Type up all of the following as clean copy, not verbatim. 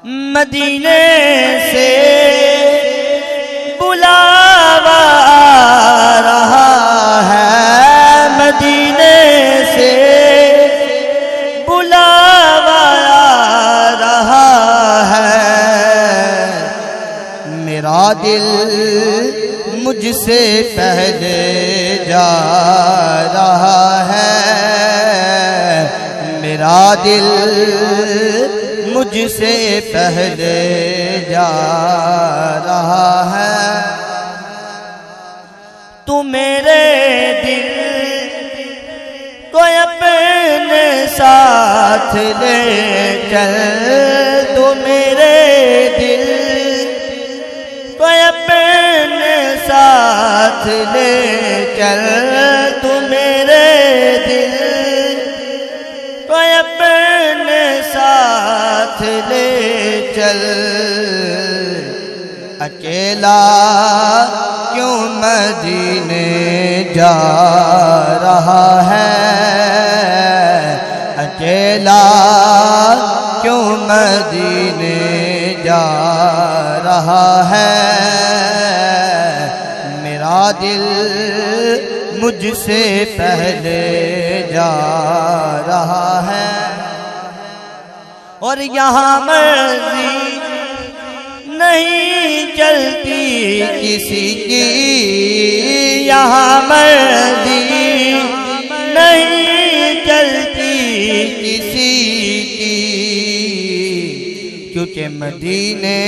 مدینے سے بلاوا آ رہا ہے، مدینے سے بلاوا آ رہا ہے، میرا دل مجھ سے پہلے جا رہا ہے، میرا دل مجھ سے پہلے جا رہا ہے، تو میرے دل کو اپنے ساتھ لے چل، تو میرے دل کو اپنے ساتھ لے چل، تو میرے دل کو اپنے ساتھ لے چل، اکیلا کیوں مدینے جا رہا ہے، اکیلا کیوں مدینے جا رہا ہے، میرا دل مجھ سے پہلے جا رہا ہے، اور یہاں مرضی نہیں چلتی کسی کی، یہاں مرضی نہیں چلتی کسی کی، کیونکہ مدینے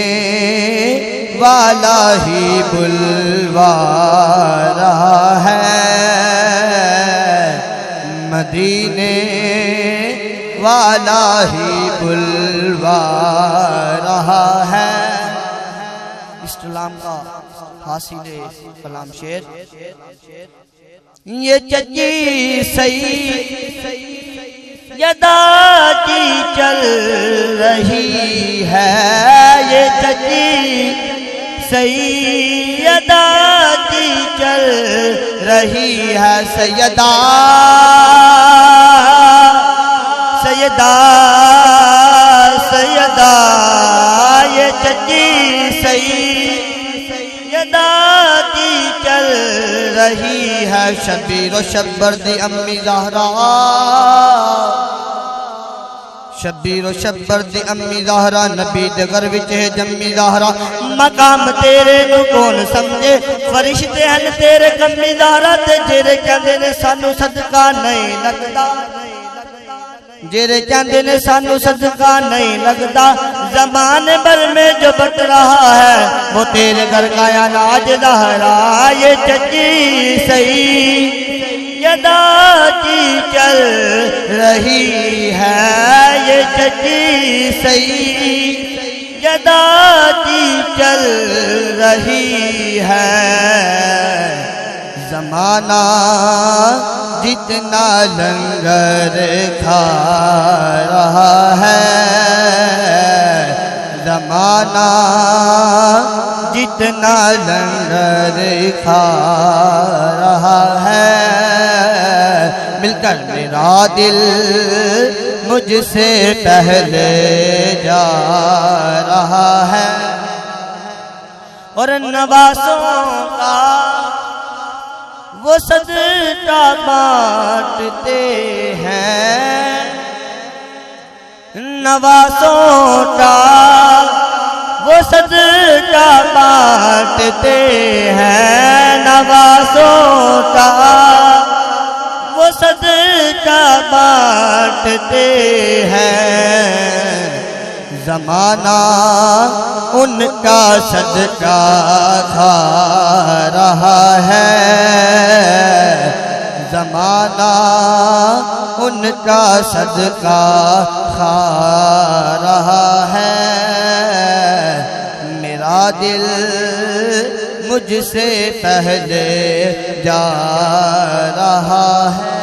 والا ہی بلوا رہا ہے، مدینے والا ہی بلوا رہا ہے۔ اسلام کا حاصل کلام شعر، یہ چچی سیدہ کی چل رہی ہے، یہ چچی سیدہ کی چل رہی ہے، سیدہ سیدہ سیدہ، یہ چچی سیدہ کی چل رہی ہے، شبیر و شبر دی امی زہرا، شبیر و شبر دی امی زہرا، نبی دے گھر وچ ہے جمی زہرا، مقام تیرے نو کون سمجھے، فرشتے ہیں تیرے کمی زہرا، تے جیرے کہندے نے سانو صدقہ نہیں لگدا، جیرے کہندے نے سانو صدقہ نہیں لگتا، زمانے بھر میں جو بٹ رہا ہے وہ تیرے گھر کا اناج زہرا، یہ چچی سیدہ کی چل رہی ہے، یہ چچی سیدہ کی چل رہی ہے، زمانہ جتنا لنگر کھا رہا ہے، زمانہ جتنا لنگر کھا رہا ہے، مل کر میرا دل مجھ سے پہلے جا رہا ہے، اور نوازوں کا وہ صدقہ بانٹتے ہیں، نوازوں کا وہ صدقہ بانٹتے ہیں، نوازوں کا وہ صدقہ بانٹتے ہیں، زمانہ ان کا صدقہ کھا رہا ہے، زمانہ ان کا صدقہ کھا رہا ہے، میرا دل مجھ سے پہلے جا رہا ہے۔